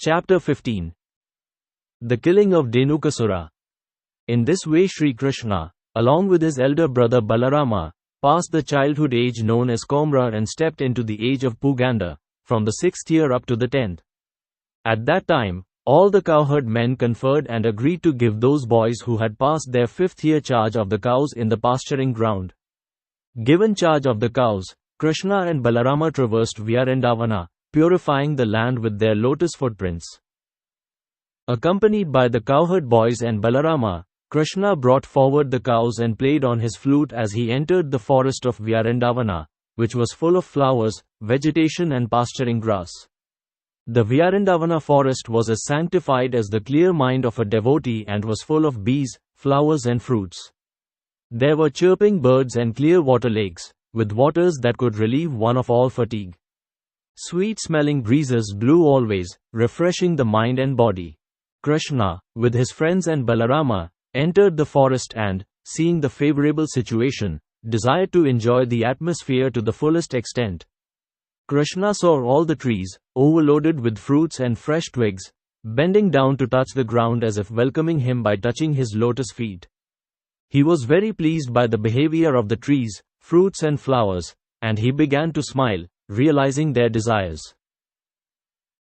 Chapter 15. The Killing of Dhenukasura. In this way Sri Krishna, along with his elder brother Balarama, passed the childhood age known as Kaumra and stepped into the age of Puganda, from the 6th year up to the 10th. At that time, all the cowherd men conferred and agreed to give those boys who had passed their 5th year charge of the cows in the pasturing ground. Given charge of the cows, Krishna and Balarama traversed Vyārendavana, purifying the land with their lotus footprints. Accompanied by the cowherd boys and Balarama, Krishna brought forward the cows and played on his flute as he entered the forest of Vyārendavana, which was full of flowers, vegetation and pasturing grass. The Vyārendavana forest was as sanctified as the clear mind of a devotee and was full of bees, flowers and fruits. There were chirping birds and clear water lakes, with waters that could relieve one of all fatigue. Sweet-smelling breezes blew always, refreshing the mind and body. Krishna, with his friends and Balarama, entered the forest and, seeing the favorable situation, desired to enjoy the atmosphere to the fullest extent. Krishna saw all the trees, overloaded with fruits and fresh twigs, bending down to touch the ground as if welcoming him by touching his lotus feet. He was very pleased by the behavior of the trees, fruits and flowers, and he began to smile, realizing their desires.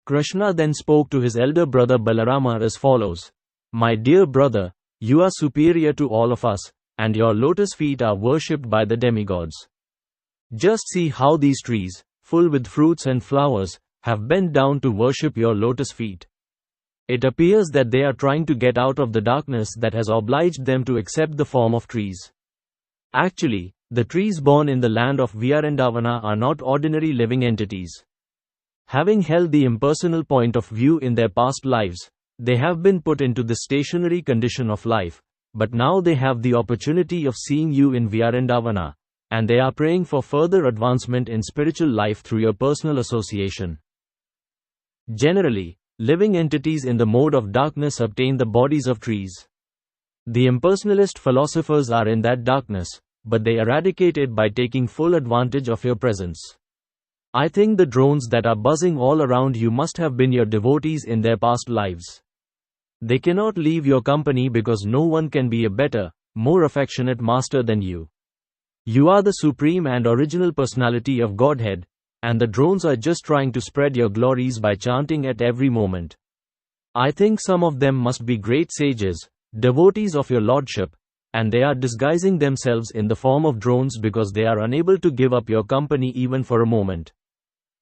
Krishna then spoke to his elder brother Balarama as follows: "My dear brother, you are superior to all of us, and your lotus feet are worshipped by the demigods. Just see how these trees, full with fruits and flowers, have bent down to worship your lotus feet. It appears that they are trying to get out of the darkness that has obliged them to accept the form of trees. Actually, the trees born in the land of Vyārendavana are not ordinary living entities. Having held the impersonal point of view in their past lives, they have been put into the stationary condition of life, but now they have the opportunity of seeing you in Vyārendavana, and they are praying for further advancement in spiritual life through your personal association. Generally, living entities in the mode of darkness obtain the bodies of trees. The impersonalist philosophers are in that darkness, but they eradicate it by taking full advantage of your presence. I think the drones that are buzzing all around you must have been your devotees in their past lives. They cannot leave your company because no one can be a better, more affectionate master than you. You are the supreme and original personality of Godhead, and the drones are just trying to spread your glories by chanting at every moment. I think some of them must be great sages, devotees of your lordship, and they are disguising themselves in the form of drones because they are unable to give up your company even for a moment.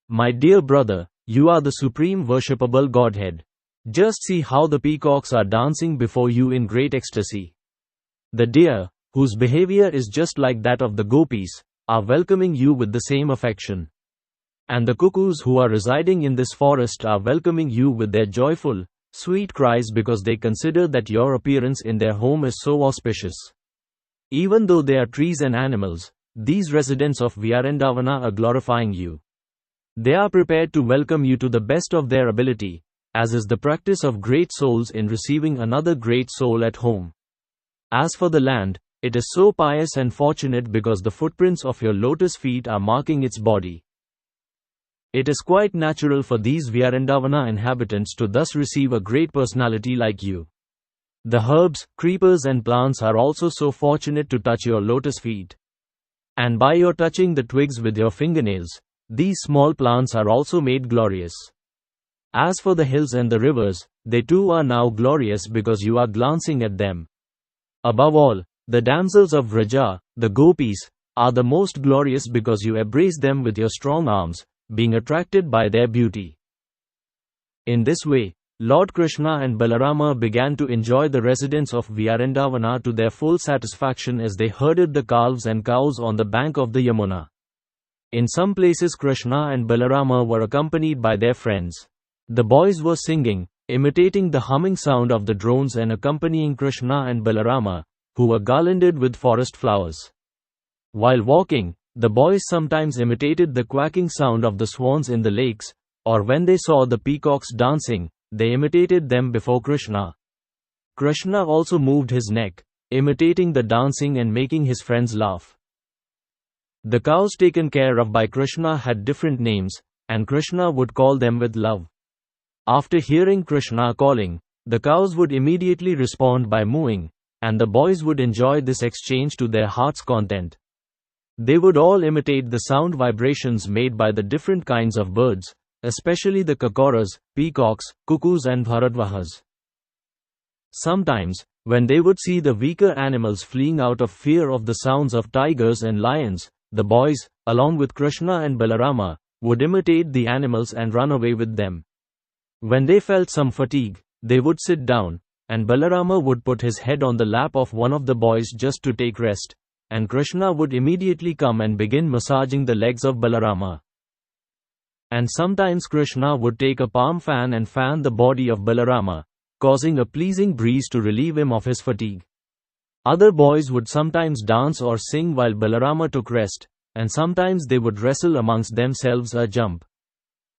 My dear brother, you are the supreme worshipable Godhead. Just see how the peacocks are dancing before you in great ecstasy. The deer, whose behavior is just like that of the gopis, are welcoming you with the same affection. And the cuckoos who are residing in this forest are welcoming you with their joyful, sweet cries because they consider that your appearance in their home is so auspicious. Even though they are trees and animals, these residents of Vyārendavana are glorifying you. They are prepared to welcome you to the best of their ability, as is the practice of great souls in receiving another great soul at home. As for the land, it is so pious and fortunate because the footprints of your lotus feet are marking its body. It is quite natural for these Vyārendavana inhabitants to thus receive a great personality like you. The herbs, creepers and plants are also so fortunate to touch your lotus feet. And by your touching the twigs with your fingernails, these small plants are also made glorious. As for the hills and the rivers, they too are now glorious because you are glancing at them. Above all, the damsels of Vraja, the gopis, are the most glorious because you embrace them with your strong arms, being attracted by their beauty. In this way, Lord Krishna and Balarama began to enjoy the residents of Vyārendavana to their full satisfaction as they herded the calves and cows on the bank of the Yamuna. In some places Krishna and Balarama were accompanied by their friends. The boys were singing, imitating the humming sound of the drones and accompanying Krishna and Balarama, who were garlanded with forest flowers. While walking, the boys sometimes imitated the quacking sound of the swans in the lakes, or when they saw the peacocks dancing, they imitated them before Krishna. Krishna also moved his neck, imitating the dancing and making his friends laugh. The cows taken care of by Krishna had different names, and Krishna would call them with love. After hearing Krishna calling, the cows would immediately respond by mooing, and the boys would enjoy this exchange to their heart's content. They would all imitate the sound vibrations made by the different kinds of birds, especially the kakoras, peacocks, cuckoos and bharadvahas. Sometimes, when they would see the weaker animals fleeing out of fear of the sounds of tigers and lions, the boys, along with Krishna and Balarama, would imitate the animals and run away with them. When they felt some fatigue, they would sit down, and Balarama would put his head on the lap of one of the boys just to take rest, and Krishna would immediately come and begin massaging the legs of Balarama. And sometimes Krishna would take a palm fan and fan the body of Balarama, causing a pleasing breeze to relieve him of his fatigue. Other boys would sometimes dance or sing while Balarama took rest, and sometimes they would wrestle amongst themselves or jump.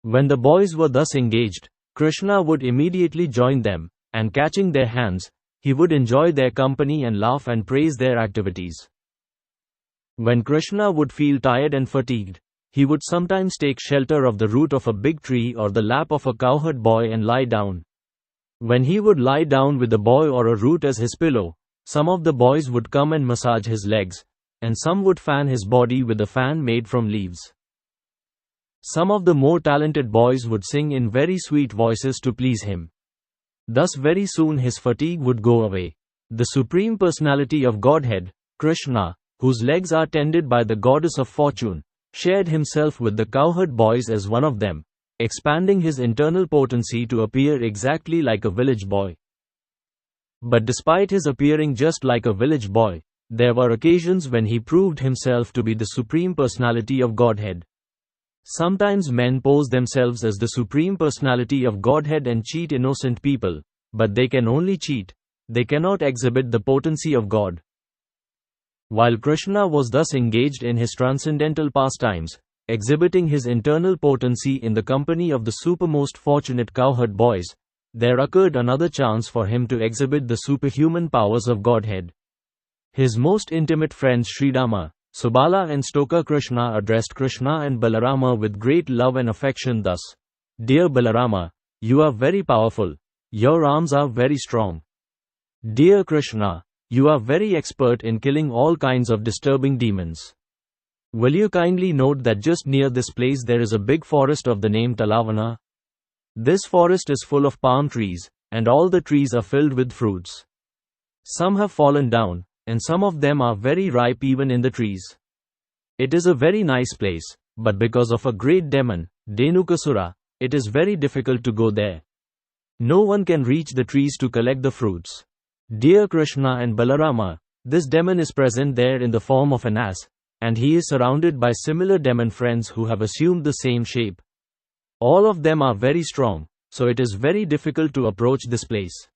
When the boys were thus engaged, Krishna would immediately join them, and catching their hands, he would enjoy their company and laugh and praise their activities. When Krishna would feel tired and fatigued, he would sometimes take shelter of the root of a big tree or the lap of a cowherd boy and lie down. When he would lie down with a boy or a root as his pillow, some of the boys would come and massage his legs, and some would fan his body with a fan made from leaves. Some of the more talented boys would sing in very sweet voices to please him. Thus very soon his fatigue would go away. The Supreme Personality of Godhead, Krishna, whose legs are tended by the goddess of fortune, shared himself with the cowherd boys as one of them, expanding his internal potency to appear exactly like a village boy. But despite his appearing just like a village boy, there were occasions when he proved himself to be the Supreme Personality of Godhead. Sometimes men pose themselves as the Supreme Personality of Godhead and cheat innocent people, but they can only cheat, they cannot exhibit the potency of God. While Krishna was thus engaged in his transcendental pastimes, exhibiting his internal potency in the company of the supermost fortunate cowherd boys, there occurred another chance for him to exhibit the superhuman powers of Godhead. His most intimate friends Sridama, Subala and Stoka Krishna addressed Krishna and Balarama with great love and affection thus: "Dear Balarama, you are very powerful. Your arms are very strong. Dear Krishna, you are very expert in killing all kinds of disturbing demons. Will you kindly note that just near this place there is a big forest of the name Talavana? This forest is full of palm trees, and all the trees are filled with fruits. Some have fallen down, and some of them are very ripe even in the trees. It is a very nice place, but because of a great demon, Dhenukasura, it is very difficult to go there. No one can reach the trees to collect the fruits. Dear Krishna and Balarama, this demon is present there in the form of an ass, and he is surrounded by similar demon friends who have assumed the same shape. All of them are very strong, so it is very difficult to approach this place.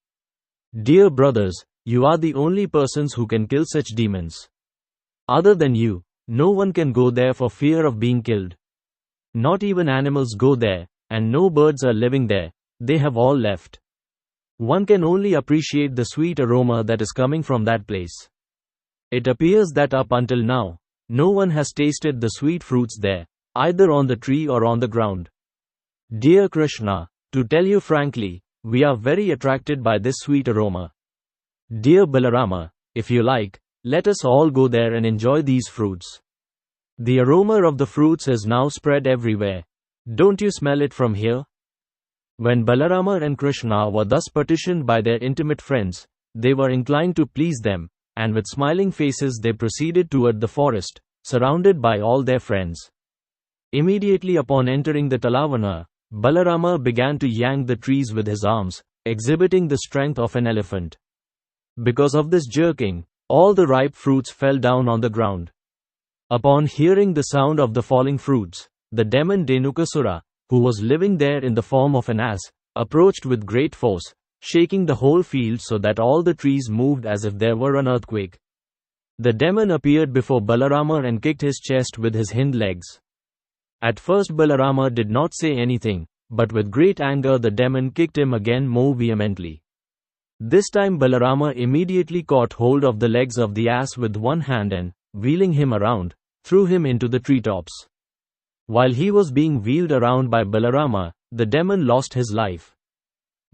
Dear brothers, you are the only persons who can kill such demons. Other than you, no one can go there for fear of being killed. Not even animals go there, and no birds are living there, they have all left. One can only appreciate the sweet aroma that is coming from that place. It appears that up until now, no one has tasted the sweet fruits there, either on the tree or on the ground. Dear Krishna, to tell you frankly, we are very attracted by this sweet aroma. Dear Balarama, if you like, let us all go there and enjoy these fruits. The aroma of the fruits is now spread everywhere. Don't you smell it from here?" When Balarama and Krishna were thus petitioned by their intimate friends, they were inclined to please them, and with smiling faces they proceeded toward the forest, surrounded by all their friends. Immediately upon entering the Talavana, Balarama began to yank the trees with his arms, exhibiting the strength of an elephant. Because of this jerking, all the ripe fruits fell down on the ground. Upon hearing the sound of the falling fruits, the demon Dhenukasura, who was living there in the form of an ass, approached with great force, shaking the whole field so that all the trees moved as if there were an earthquake. The demon appeared before Balarama and kicked his chest with his hind legs. At first Balarama did not say anything, but with great anger the demon kicked him again more vehemently. This time Balarama immediately caught hold of the legs of the ass with one hand and, wheeling him around, threw him into the treetops. While he was being wheeled around by Balarama, the demon lost his life.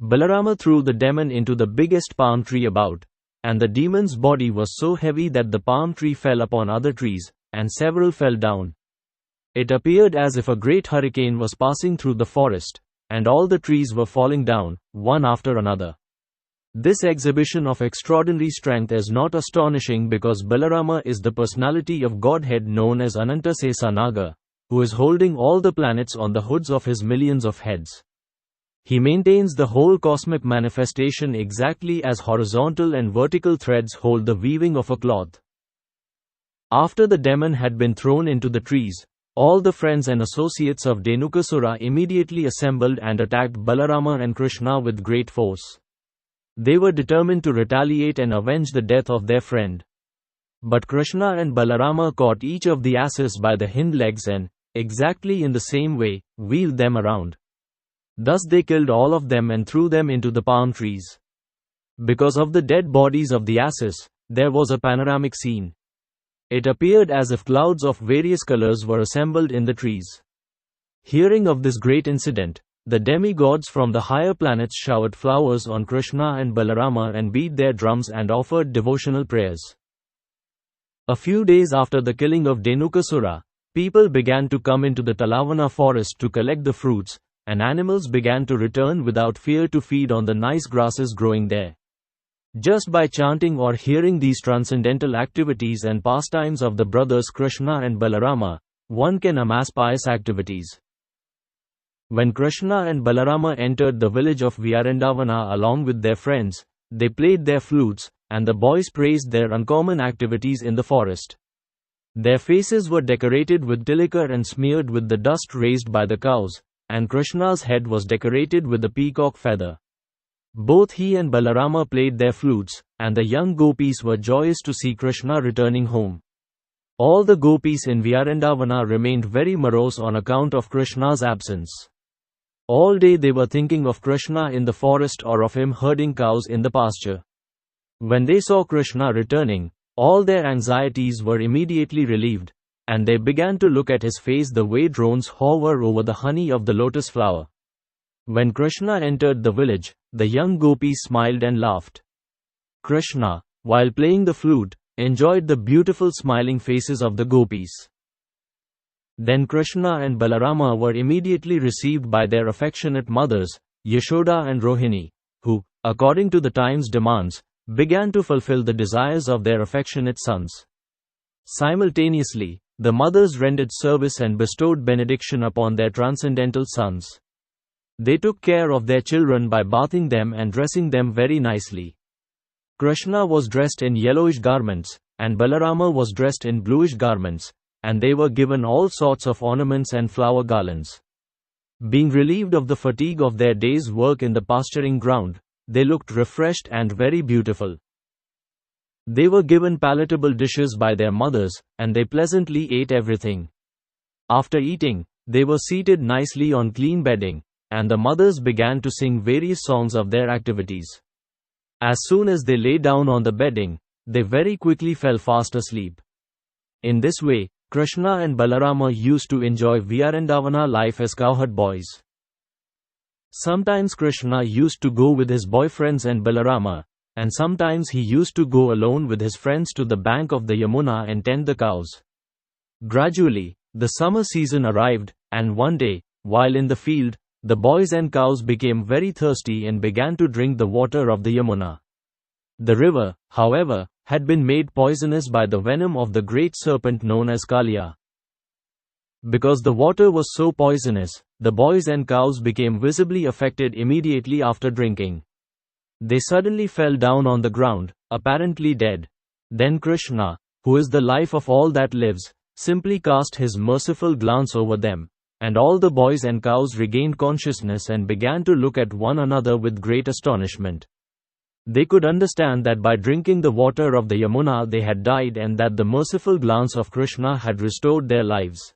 Balarama threw the demon into the biggest palm tree about, and the demon's body was so heavy that the palm tree fell upon other trees, and several fell down. It appeared as if a great hurricane was passing through the forest, and all the trees were falling down, one after another. This exhibition of extraordinary strength is not astonishing because Balarama is the personality of Godhead known as Anantasesa Naga, who is holding all the planets on the hoods of his millions of heads. He maintains the whole cosmic manifestation exactly as horizontal and vertical threads hold the weaving of a cloth. After the demon had been thrown into the trees, all the friends and associates of Dhenukasura immediately assembled and attacked Balarama and Krishna with great force. They were determined to retaliate and avenge the death of their friend. But Krishna and Balarama caught each of the asses by the hind legs and, exactly in the same way, wheeled them around. Thus they killed all of them and threw them into the palm trees. Because of the dead bodies of the asses, there was a panoramic scene. It appeared as if clouds of various colors were assembled in the trees. Hearing of this great incident, the demigods from the higher planets showered flowers on Krishna and Balarama and beat their drums and offered devotional prayers. A few days after the killing of Dhenukasura, people began to come into the Talavana forest to collect the fruits, and animals began to return without fear to feed on the nice grasses growing there. Just by chanting or hearing these transcendental activities and pastimes of the brothers Krishna and Balarama, one can amass pious activities. When Krishna and Balarama entered the village of Vyārendavana along with their friends, they played their flutes, and the boys praised their uncommon activities in the forest. Their faces were decorated with tilaka and smeared with the dust raised by the cows, and Krishna's head was decorated with a peacock feather. Both he and Balarama played their flutes, and the young gopis were joyous to see Krishna returning home. All the gopis in Vyārendavana remained very morose on account of Krishna's absence. All day they were thinking of Krishna in the forest or of him herding cows in the pasture. When they saw Krishna returning, all their anxieties were immediately relieved, and they began to look at his face the way drones hover over the honey of the lotus flower. When Krishna entered the village, the young gopis smiled and laughed. Krishna, while playing the flute, enjoyed the beautiful smiling faces of the gopis. Then Krishna and Balarama were immediately received by their affectionate mothers, Yashoda and Rohini, who, according to the time's demands, began to fulfill the desires of their affectionate sons. Simultaneously, the mothers rendered service and bestowed benediction upon their transcendental sons. They took care of their children by bathing them and dressing them very nicely. Krishna was dressed in yellowish garments, and Balarama was dressed in bluish garments, and they were given all sorts of ornaments and flower garlands. Being relieved of the fatigue of their day's work in the pasturing ground, they looked refreshed and very beautiful. They were given palatable dishes by their mothers, and they pleasantly ate everything. After eating, they were seated nicely on clean bedding, and the mothers began to sing various songs of their activities. As soon as they lay down on the bedding, they very quickly fell fast asleep. In this way, Krishna and Balarama used to enjoy Vyārendavana life as cowherd boys. Sometimes Krishna used to go with his boyfriends and Balarama, and sometimes he used to go alone with his friends to the bank of the Yamuna and tend the cows. Gradually, the summer season arrived, and one day, while in the field, the boys and cows became very thirsty and began to drink the water of the Yamuna. The river, however, had been made poisonous by the venom of the great serpent known as Kaliya. Because the water was so poisonous, the boys and cows became visibly affected immediately after drinking. They suddenly fell down on the ground, apparently dead. Then Krishna, who is the life of all that lives, simply cast his merciful glance over them, and all the boys and cows regained consciousness and began to look at one another with great astonishment. They could understand that by drinking the water of the Yamuna they had died and that the merciful glance of Krishna had restored their lives.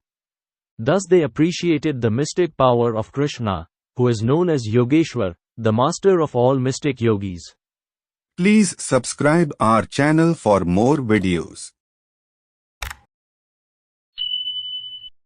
Thus they appreciated the mystic power of Krishna, who is known as Yogeshwar, the master of all mystic yogis. Please subscribe our channel for more videos.